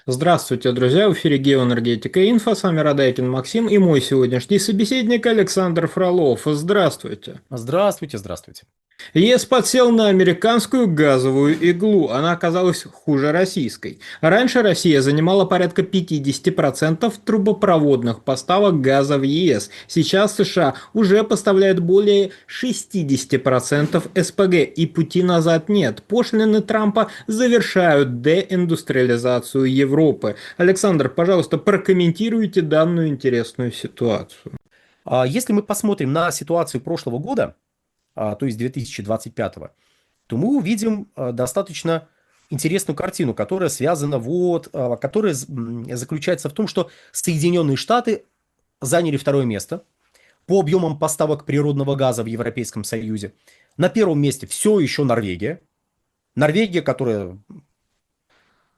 Здравствуйте, друзья! В эфире Геоэнергетика Инфо. С вами Радайкин Максим и мой сегодняшний собеседник Александр Фролов. Здравствуйте! Здравствуйте, здравствуйте. ЕС подсел на американскую газовую иглу. Она оказалась хуже российской. Раньше Россия занимала порядка 50% трубопроводных поставок газа в ЕС. Сейчас США уже поставляют более 60% СПГ, и пути назад нет. Пошлины Трампа завершают деиндустриализацию Европы. Александр, пожалуйста, прокомментируйте данную интересную ситуацию. Если мы посмотрим на ситуацию прошлого года, то есть 2025, то мы увидим достаточно интересную картину, которая связана которая заключается в том, что Соединенные Штаты заняли второе место по объемам поставок природного газа в Европейском Союзе. На первом месте все еще Норвегия. Норвегия, которая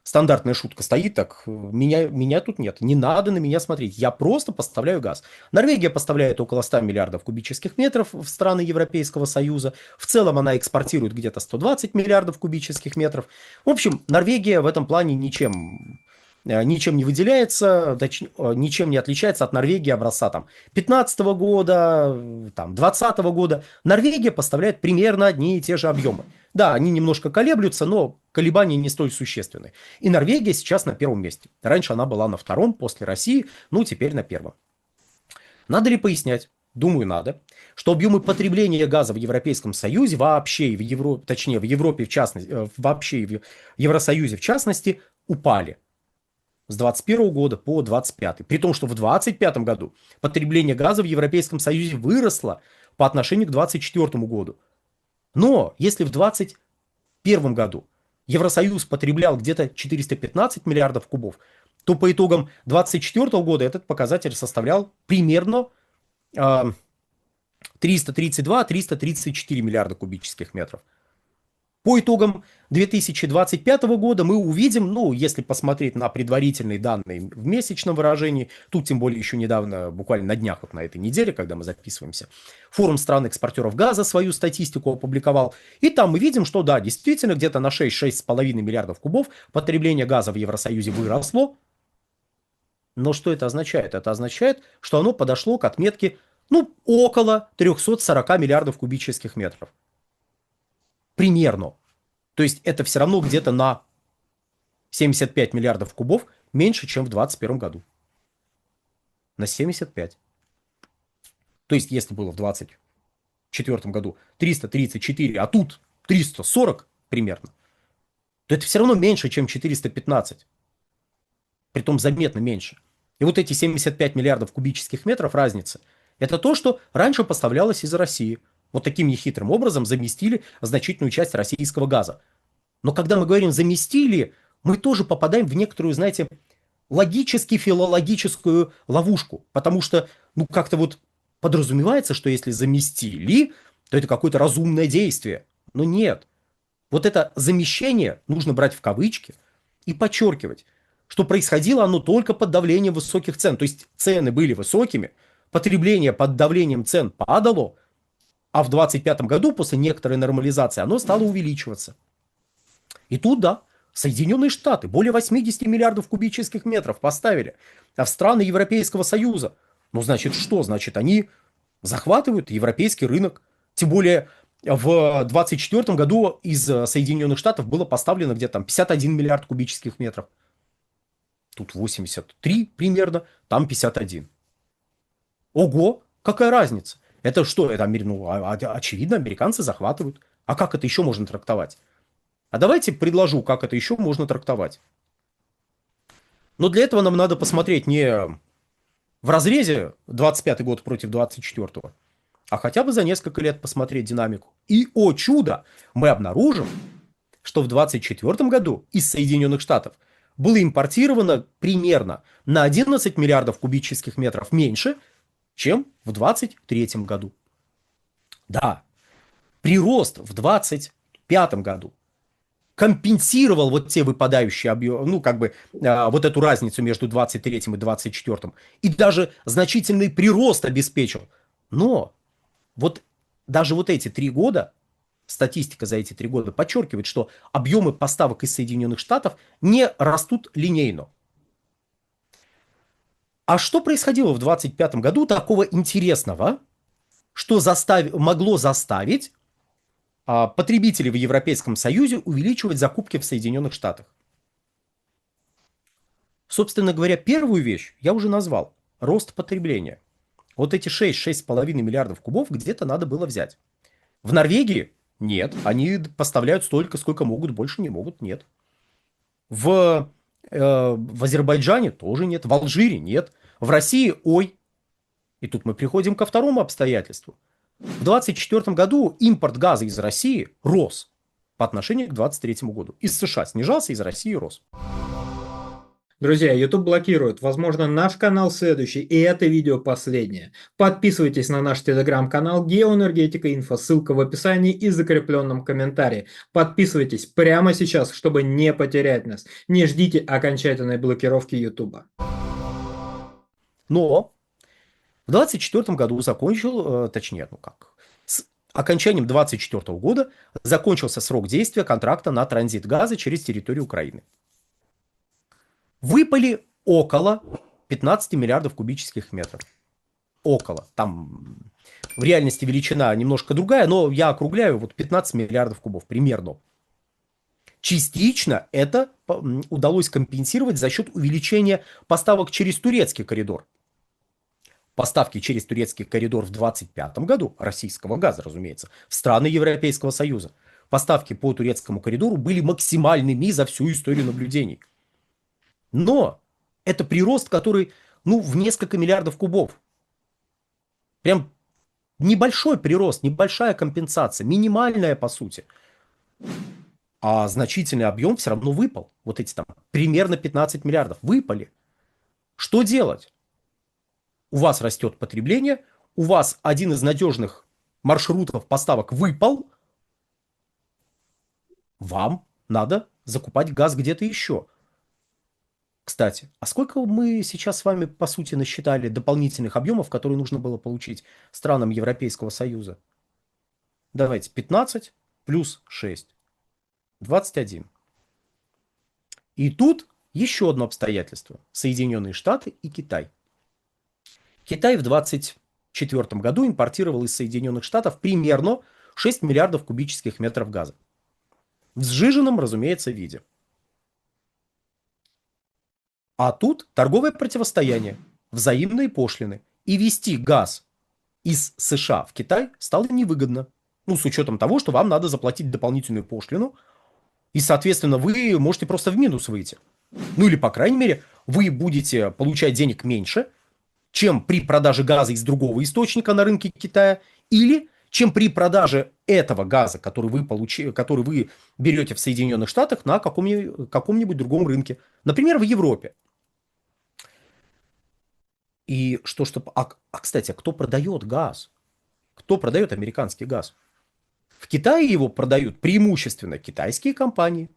стандартная шутка стоит так, меня тут нет, не надо на меня смотреть, я просто поставляю газ. Норвегия поставляет около 100 миллиардов кубических метров в страны Европейского Союза, в целом она экспортирует где-то 120 миллиардов кубических метров. В общем, Норвегия в этом плане ничем не выделяется, ничем не отличается от Норвегии образца там 15 года, там 20 года. Норвегия поставляет примерно одни и те же объемы. Да, они немножко колеблются, но колебания не столь существенны. И Норвегия сейчас на первом месте. Раньше она была на втором после России, ну теперь на первом. Надо ли пояснять? Думаю, надо, что объемы потребления газа в Европейском Союзе вообще, и точнее в Европе в частности, вообще и в Евросоюзе в частности, упали с 21 года по 25. При том, что в 25 году потребление газа в Европейском Союзе выросло по отношению к 24 году. Но если в 2021 году Евросоюз потреблял где-то 415 миллиардов кубов, то по итогам 2024 года этот показатель составлял примерно 332-334 миллиарда кубических метров. По итогам 2025 года мы увидим, ну, если посмотреть на предварительные данные в месячном выражении, тут тем более еще недавно, буквально на днях, вот на этой неделе, когда мы записываемся, форум стран-экспортеров газа свою статистику опубликовал, и там мы видим, что да, действительно где-то на 6-6,5 миллиардов кубов потребление газа в Евросоюзе выросло, но что это означает? Это означает, что оно подошло к отметке, ну, около 340 миллиардов кубических метров. Примерно. То есть это все равно где-то на 75 миллиардов кубов меньше, чем в 2021 году. На 75. То есть если было в 2024 году 334, а тут 340 примерно, то это все равно меньше, чем 415. Притом заметно меньше. И вот эти 75 миллиардов кубических метров разницы, это то, что раньше поставлялось из России. Вот таким нехитрым образом заместили значительную часть российского газа. Но когда мы говорим «заместили», мы тоже попадаем в некоторую, знаете, логически-филологическую ловушку. Потому что, ну, как-то вот подразумевается, что если заместили, то это какое-то разумное действие. Но нет. Вот это замещение нужно брать в кавычки и подчеркивать, что происходило оно только под давлением высоких цен. То есть цены были высокими, потребление под давлением цен падало, а в 2025 году после некоторой нормализации оно стало увеличиваться. И тут, да, Соединенные Штаты более 80 миллиардов кубических метров поставили, а в страны Европейского Союза. Ну, значит, что? Значит, они захватывают европейский рынок. Тем более в 2024 году из Соединенных Штатов было поставлено где-то там 51 миллиард кубических метров. Тут 83 примерно, там 51. Ого, какая разница? Это что? Это, ну, очевидно, американцы захватывают. А как это еще можно трактовать? А давайте предложу, как это еще можно трактовать. Но для этого нам надо посмотреть не в разрезе 25 год против 24, а хотя бы за несколько лет посмотреть динамику. И, о чудо, мы обнаружим, что в 24 году из Соединенных Штатов было импортировано примерно на 11 миллиардов кубических метров меньше, чем в 23 году. Да, прирост в 25 году компенсировал вот те выпадающие объемы, ну, как бы, вот эту разницу между 23 и 24, и даже значительный прирост обеспечил. Но вот даже вот эти 3 года, статистика за эти 3 года подчеркивает, что объемы поставок из Соединенных Штатов не растут линейно. А что происходило в 25 году такого интересного, что могло заставить потребителей в Европейском Союзе увеличивать закупки в Соединенных Штатах? Собственно говоря, первую вещь я уже назвал. Рост потребления. Вот эти 6,5 миллиардов кубов где-то надо было взять. В Норвегии нет. Они поставляют столько, сколько могут, больше не могут, нет. В Азербайджане тоже нет. В Алжире нет. В России ой. И тут мы приходим ко второму обстоятельству. В 2024 году импорт газа из России рос по отношению к 2023 году. Из США снижался, из России рос. Друзья, YouTube блокирует. Возможно, наш канал следующий, и это видео последнее. Подписывайтесь на наш телеграм-канал Геоэнергетика Инфо, ссылка в описании и закрепленном комментарии. Подписывайтесь прямо сейчас, чтобы не потерять нас. Не ждите окончательной блокировки YouTube. Но в 2024 году с окончанием 2024 года закончился срок действия контракта на транзит газа через территорию Украины. Выпали около 15 миллиардов кубических метров. Около. Там в реальности величина немножко другая, но я округляю, вот 15 миллиардов кубов примерно. Частично это удалось компенсировать за счет увеличения поставок через турецкий коридор. Поставки через турецкий коридор в 2025 году, российского газа, разумеется, в страны Европейского Союза. Поставки по турецкому коридору были максимальными за всю историю наблюдений. Но это прирост, который, в несколько миллиардов кубов. Прям небольшой прирост, небольшая компенсация, минимальная по сути. А значительный объем все равно выпал. Вот эти там примерно 15 миллиардов выпали. Что делать? У вас растет потребление, у вас один из надежных маршрутов поставок выпал. Вам надо закупать газ где-то еще. Кстати, а сколько мы сейчас с вами, по сути, насчитали дополнительных объемов, которые нужно было получить странам Европейского Союза? Давайте, 15 плюс 6. 21. И тут еще одно обстоятельство. Соединенные Штаты и Китай. Китай в 2024 году импортировал из Соединенных Штатов примерно 6 миллиардов кубических метров газа. В сжиженном, разумеется, виде. А тут торговое противостояние, взаимные пошлины. И везти газ из США в Китай стало невыгодно. С учетом того, что вам надо заплатить дополнительную пошлину, и, соответственно, вы можете просто в минус выйти. Или, по крайней мере, вы будете получать денег меньше, чем при продаже газа из другого источника на рынке Китая, или чем при продаже этого газа, который вы берете в Соединенных Штатах на каком-нибудь другом рынке. Например, в Европе. И кстати, кто продает газ? Кто продает американский газ? В Китае его продают преимущественно китайские компании,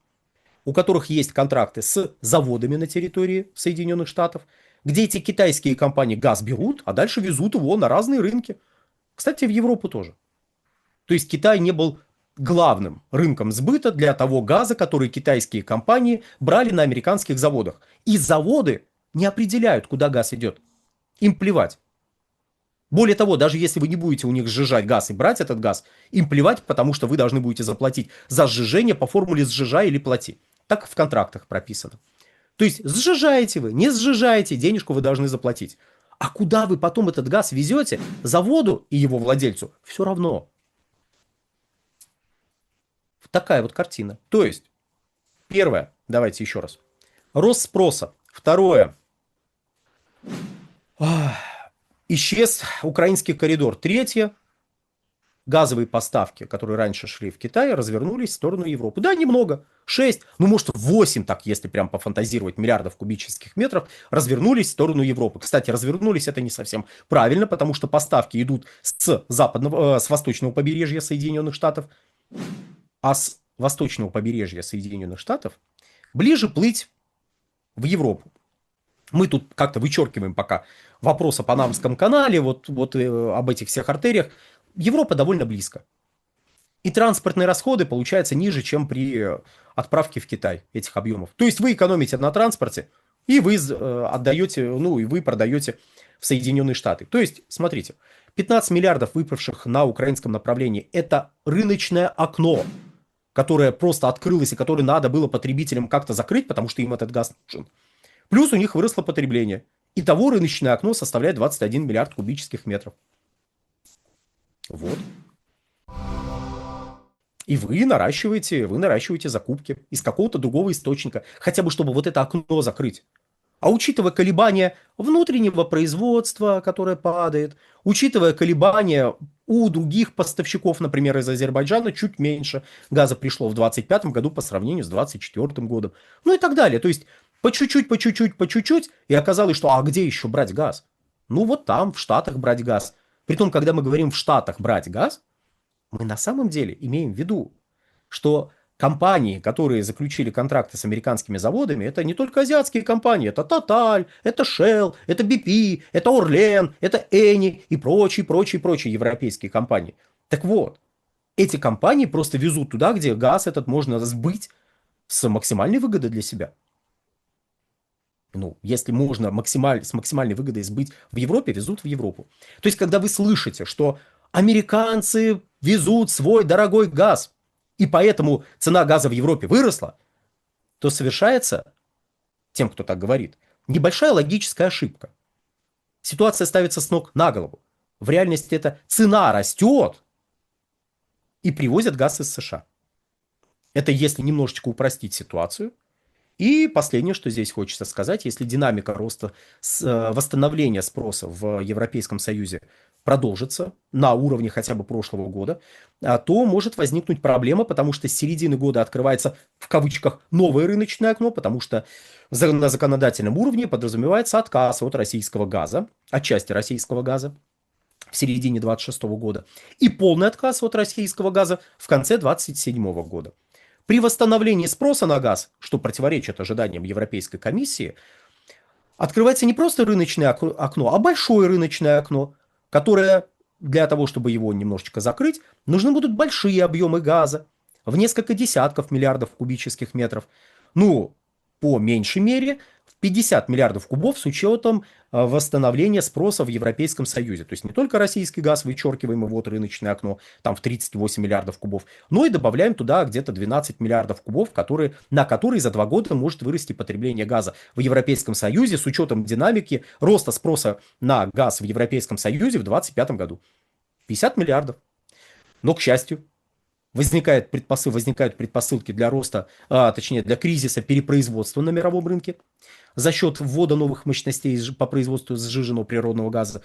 у которых есть контракты с заводами на территории Соединенных Штатов, где эти китайские компании газ берут, а дальше везут его на разные рынки. Кстати, в Европу тоже. То есть Китай не был главным рынком сбыта для того газа, который китайские компании брали на американских заводах. И заводы не определяют, куда газ идет. Им плевать. Более того, даже если вы не будете у них сжижать газ и брать этот газ, им плевать, потому что вы должны будете заплатить за сжижение по формуле «сжижай или плати». Так в контрактах прописано. То есть сжижаете вы, не сжижаете, денежку вы должны заплатить. А куда вы потом этот газ везете, заводу и его владельцу, все равно. Такая вот картина. То есть, первое, давайте еще раз. Рост спроса. Второе. Исчез украинский коридор. Третье. Газовые поставки, которые раньше шли в Китай, развернулись в сторону Европы. Да, немного. 6, может 8, так если прям пофантазировать, миллиардов кубических метров, развернулись в сторону Европы. Кстати, развернулись это не совсем правильно, потому что поставки идут с восточного побережья Соединенных Штатов, а с восточного побережья Соединенных Штатов ближе плыть в Европу. Мы тут как-то вычеркиваем пока вопрос о Панамском канале, вот об этих всех артериях. Европа довольно близко. И транспортные расходы получаются ниже, чем при отправке в Китай этих объемов. То есть вы экономите на транспорте и вы отдаете, ну, и вы продаете в Соединенные Штаты. То есть, смотрите, 15 миллиардов, выпавших на украинском направлении, это рыночное окно, которое просто открылось и которое надо было потребителям как-то закрыть, потому что им этот газ нужен. Плюс у них выросло потребление. Итого рыночное окно составляет 21 миллиард кубических метров. Вот. И вы наращиваете закупки из какого-то другого источника, хотя бы чтобы вот это окно закрыть. А учитывая колебания внутреннего производства, которое падает, учитывая колебания у других поставщиков, например, из Азербайджана, чуть меньше газа пришло в 2025 году по сравнению с 2024 годом. Ну и так далее. То есть по чуть-чуть, по чуть-чуть, по чуть-чуть, и оказалось, что а где еще брать газ? Ну вот там, в Штатах брать газ. Притом, когда мы говорим в Штатах брать газ, мы на самом деле имеем в виду, что компании, которые заключили контракты с американскими заводами, это не только азиатские компании, это Total, это Shell, это BP, это Orlen, это Eni и прочие европейские компании. Так вот, эти компании просто везут туда, где газ этот можно сбыть с максимальной выгодой для себя. Ну, если можно с максимальной выгодой сбыть в Европе, везут в Европу. То есть, когда вы слышите, что американцы везут свой дорогой газ, и поэтому цена газа в Европе выросла, то совершается, тем, кто так говорит, небольшая логическая ошибка. Ситуация ставится с ног на голову. В реальности это цена растет, и привозят газ из США. Это если немножечко упростить ситуацию. И последнее, что здесь хочется сказать, если динамика роста восстановления спроса в Европейском Союзе продолжится на уровне хотя бы прошлого года, то может возникнуть проблема, потому что с середины года открывается в кавычках новое рыночное окно, потому что на законодательном уровне подразумевается отказ от российского газа, от части российского газа в середине 2026 года и полный отказ от российского газа в конце 2027 года. При восстановлении спроса на газ, что противоречит ожиданиям Европейской комиссии, открывается не просто рыночное окно, а большое рыночное окно, которое для того, чтобы его немножечко закрыть, нужны будут большие объемы газа в несколько десятков миллиардов кубических метров. Ну, по меньшей мере, в 50 миллиардов кубов с учетом восстановления спроса в Европейском Союзе. То есть не только российский газ вычеркиваем его вот рыночное окно, там в 38 миллиардов кубов, но и добавляем туда где-то 12 миллиардов кубов, на которые за 2 года может вырасти потребление газа в Европейском Союзе с учетом динамики роста спроса на газ в Европейском Союзе в 2025 году. 50 миллиардов. Но, к счастью, возникают предпосылки для роста, точнее для кризиса перепроизводства на мировом рынке за счет ввода новых мощностей по производству сжиженного природного газа.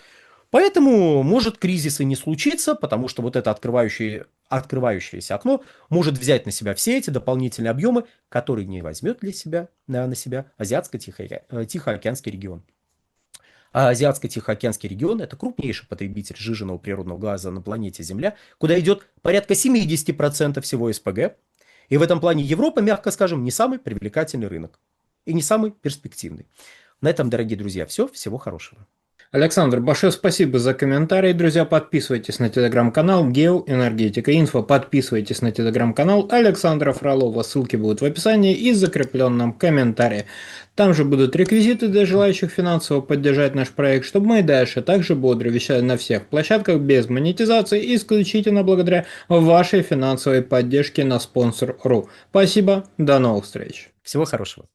Поэтому может кризис и не случиться, потому что вот это открывающееся окно может взять на себя все эти дополнительные объемы, которые не возьмет на себя Азиатско-Тихоокеанский регион. А Азиатско-Тихоокеанский регион – это крупнейший потребитель сжиженного природного газа на планете Земля, куда идет порядка 70% всего СПГ. И в этом плане Европа, мягко скажем, не самый привлекательный рынок и не самый перспективный. На этом, дорогие друзья, все. Всего хорошего. Александр, большое спасибо за комментарий. Друзья, подписывайтесь на телеграм-канал Геоэнергетика Инфо, подписывайтесь на телеграм-канал Александра Фролова, ссылки будут в описании и закрепленном комментарии. Там же будут реквизиты для желающих финансово поддержать наш проект, чтобы мы и дальше также бодро вещали на всех площадках без монетизации, исключительно благодаря вашей финансовой поддержке на Sponsor.ru. Спасибо, до новых встреч. Всего хорошего.